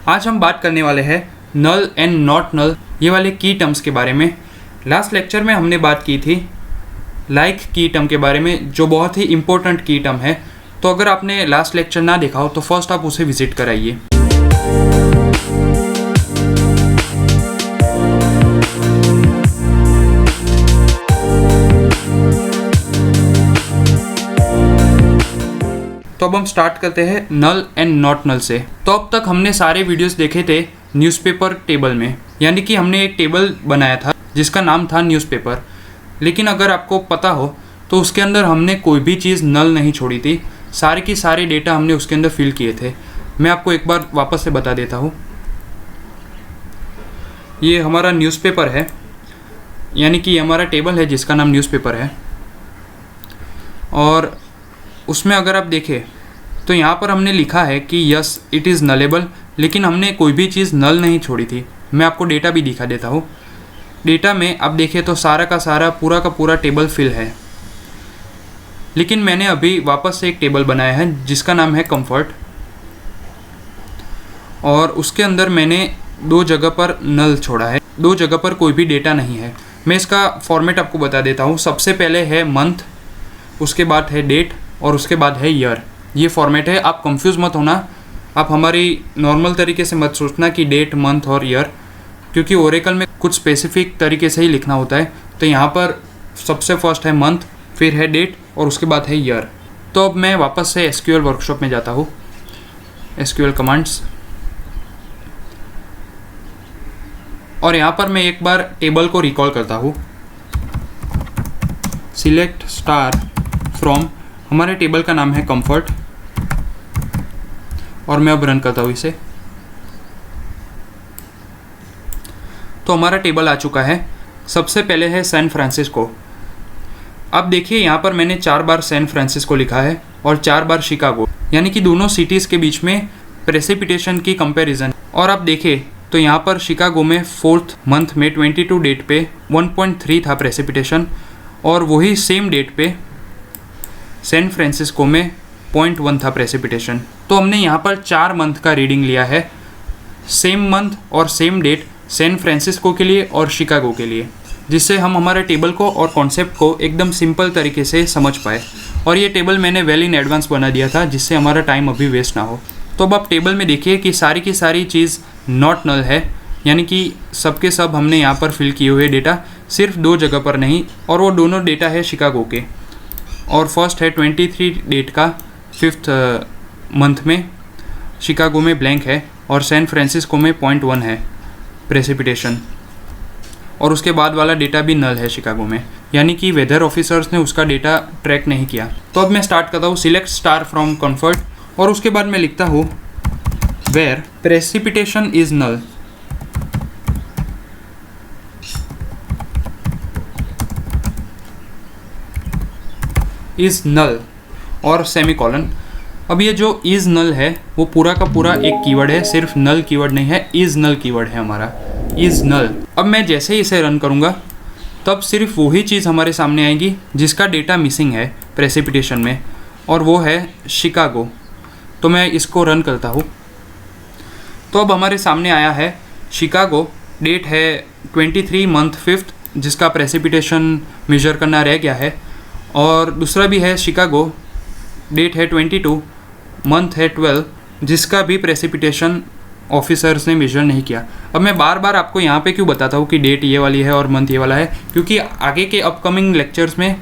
आज हम बात करने वाले हैं नल एंड नॉट नल ये वाले की टर्म्स के बारे में। लास्ट लेक्चर में हमने बात की थी लाइक की टर्म के बारे में, जो बहुत ही इम्पोर्टेंट की टर्म है। तो अगर आपने लास्ट लेक्चर ना देखा हो तो फर्स्ट आप उसे विजिट कराइए। तो अब हम स्टार्ट करते हैं नल एंड नॉट नल से। तो अब तक हमने सारे वीडियोस देखे थे न्यूज़पेपर टेबल में, यानी कि हमने एक टेबल बनाया था जिसका नाम था न्यूज़पेपर। लेकिन अगर आपको पता हो तो उसके अंदर हमने कोई भी चीज़ नल नहीं छोड़ी थी, सारे की सारे डेटा हमने उसके अंदर फिल किए थे। मैं आपको एक बार वापस से बता देता हूँ। ये हमारा न्यूज़पेपर है, यानी कि हमारा टेबल है जिसका नाम न्यूज़पेपर है। और उसमें अगर आप देखें तो यहाँ पर हमने लिखा है कि यस इट इज़ नलेबल, लेकिन हमने कोई भी चीज़ नल नहीं छोड़ी थी। मैं आपको डेटा भी दिखा देता हूँ। डेटा में आप देखें तो सारा का सारा पूरा का पूरा टेबल फिल है। लेकिन मैंने अभी वापस से एक टेबल बनाया है जिसका नाम है कंफर्ट, और उसके अंदर मैंने दो जगह पर नल छोड़ा है, दो जगह पर कोई भी डेटा नहीं है। मैं इसका फॉर्मेट आपको बता देता हूँ। सबसे पहले है मंथ, उसके बाद है डेट और उसके बाद है ईयर। ये फॉर्मेट है, आप कंफ्यूज मत होना। आप हमारी नॉर्मल तरीके से मत सोचना कि डेट, मंथ और ईयर, क्योंकि ओरेकल में कुछ स्पेसिफिक तरीके से ही लिखना होता है। तो यहाँ पर सबसे फर्स्ट है मंथ, फिर है डेट और उसके बाद है ईयर। तो अब मैं वापस से एसक्यूएल वर्कशॉप में जाता हूँ, एसक्यूएल कमांड्स, और यहाँ पर मैं एक बार टेबल को रिकॉल करता हूँ। सिलेक्ट स्टार फ्रॉम, हमारे टेबल का नाम है कंफर्ट, और मैं अब रन करता हूँ इसे। तो हमारा टेबल आ चुका है। सबसे पहले है सैन फ्रांसिस्को। अब देखिए यहाँ पर मैंने 4 बार सैन फ्रांसिस्को लिखा है और 4 बार शिकागो, यानी कि दोनों सिटीज़ के बीच में प्रेसिपिटेशन की कंपैरिजन। और आप देखें तो यहाँ पर शिकागो में 4th मंथ में 22 डेट पे 1.3 था प्रेसिपिटेशन, और वही सेम डेट पे सैन फ्रांसिस्को में 0.1 था प्रेसिपिटेशन। तो हमने यहाँ पर 4 मंथ का रीडिंग लिया है, सेम मंथ और सेम डेट सैन फ्रांसिस्को के लिए और शिकागो के लिए, जिससे हम हमारे टेबल को और कॉन्सेप्ट को एकदम सिंपल तरीके से समझ पाए। और ये टेबल मैंने वेल इन एडवांस बना दिया था जिससे हमारा टाइम अभी वेस्ट ना हो। तो अब आप टेबल में देखिए कि सारी की सारी चीज़ नॉट नल है, यानी कि सबके सब हमने यहाँ पर फिल किए हुए डेटा, सिर्फ 2 जगह पर नहीं, और वो दोनों डेटा है शिकागो के। और फर्स्ट है 23 डेट का 5th मंथ में शिकागो में ब्लैंक है, और सैन फ्रांसिस्को में 0.1 है प्रेसिपिटेशन, और उसके बाद वाला डेटा भी नल है शिकागो में, यानी कि वेदर ऑफिसर्स ने उसका डेटा ट्रैक नहीं किया। तो अब मैं स्टार्ट करता हूँ सिलेक्ट स्टार फ्रॉम कंफर्ट, और उसके बाद मैं लिखता हूँ where precipitation is null. Is null और सेमीकोलन। अब ये जो इज नल है वो पूरा का पूरा एक कीवर्ड है, सिर्फ नल कीवर्ड नहीं है, इज नल कीवर्ड है हमारा, इज नल। अब मैं जैसे ही इसे रन करूँगा तब सिर्फ वही चीज़ हमारे सामने आएगी जिसका डेटा मिसिंग है प्रेसिपिटेशन में, और वो है शिकागो। तो मैं इसको रन करता हूँ। तो अब हमारे सामने आया है शिकागो, डेट है 23 मंथ 5th जिसका प्रेसिपिटेशन मेजर करना रह गया है, और दूसरा भी है शिकागो, डेट है 22 मंथ है 12 जिसका भी प्रेसिपिटेशन ऑफिसर्स ने मेजर नहीं किया। अब मैं बार बार आपको यहाँ पे क्यों बताता हूँ कि डेट ये वाली है और मंथ ये वाला है, क्योंकि आगे के अपकमिंग लेक्चर्स में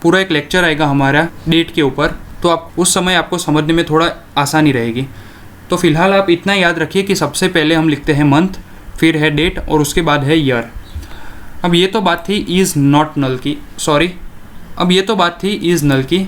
पूरा एक लेक्चर आएगा हमारा डेट के ऊपर, तो आप उस समय आपको समझने में थोड़ा आसानी रहेगी। तो फिलहाल आप इतना याद रखिए कि सबसे पहले हम लिखते हैं मंथ, फिर है डेट और उसके बाद है ईयर। अब ये तो बात थी इज़ नॉट नल की, सॉरी, अब ये तो बात थी इज़ नल की।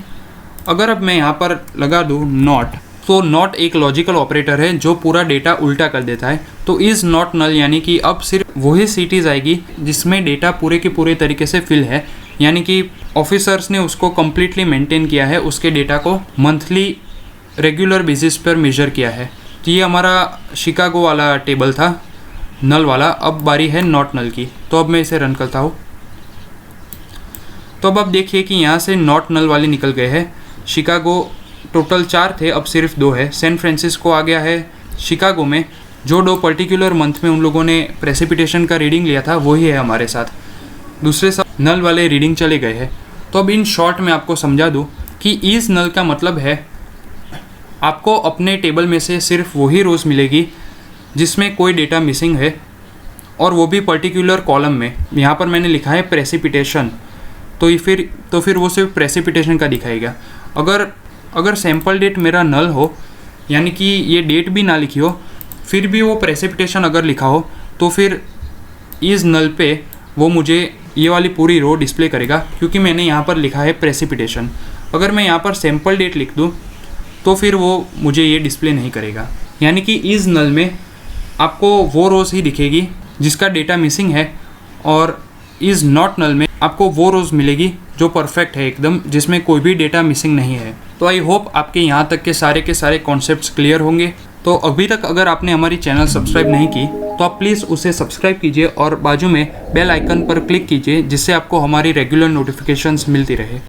अगर अब मैं यहाँ पर लगा दूँ नॉट, तो नॉट एक लॉजिकल ऑपरेटर है जो पूरा डेटा उल्टा कर देता है। तो इज़ नॉट नल यानी कि अब सिर्फ वही सिटीज़ आएगी जिसमें डेटा पूरे के पूरे तरीके से फिल है, यानी कि ऑफिसर्स ने उसको कम्प्लीटली मेंटेन किया है, उसके डेटा को मंथली रेगुलर बेसिस पर मेजर किया है। तो ये हमारा शिकागो वाला टेबल था नल वाला। अब बारी है नॉट नल की। तो अब मैं इसे रन करता हूँ। तो अब आप देखिए कि यहाँ से नॉट नल वाले निकल गए हैं। शिकागो टोटल 4 थे, अब सिर्फ 2 है। सैन फ्रांसिस्को आ गया है शिकागो में, जो 2 पर्टिकुलर मंथ में उन लोगों ने प्रेसिपिटेशन का रीडिंग लिया था वही है हमारे साथ, दूसरे सब नल वाले रीडिंग चले गए हैं। तो अब इन शॉर्ट में आपको समझा दूँ कि इज़ नल का मतलब है आपको अपने टेबल में से सिर्फ वही रोज़ मिलेगी जिसमें कोई डेटा मिसिंग है, और वो भी पर्टिकुलर कॉलम में। यहाँ पर मैंने लिखा है प्रेसिपिटेशन, तो फिर वो सिर्फ प्रेसिपिटेशन का दिखाएगा। अगर सैम्पल डेट मेरा नल हो, यानी कि ये डेट भी ना लिखी हो, फिर भी वो प्रेसिपिटेशन अगर लिखा हो, तो फिर इज़ नल पे वो मुझे ये वाली पूरी रो डिस्प्ले करेगा, क्योंकि मैंने यहाँ पर लिखा है प्रेसिपिटेशन। अगर मैं यहाँ पर सैम्पल डेट लिख दूँ तो फिर वो मुझे ये डिस्प्ले नहीं करेगा। यानी कि इज़ नल में आपको वो रोज़ ही दिखेगी जिसका डेटा मिसिंग है, और इज़ नॉट नल में आपको वो रोज़ मिलेगी जो परफेक्ट है एकदम, जिसमें कोई भी डेटा मिसिंग नहीं है। तो आई होप आपके यहाँ तक के सारे कॉन्सेप्ट्स क्लियर होंगे। तो अभी तक अगर आपने हमारी चैनल सब्सक्राइब नहीं की तो आप प्लीज़ उसे सब्सक्राइब कीजिए और बाजू में बेल आइकन पर क्लिक कीजिए, जिससे आपको हमारी रेगुलर नोटिफिकेशंस मिलती रहे।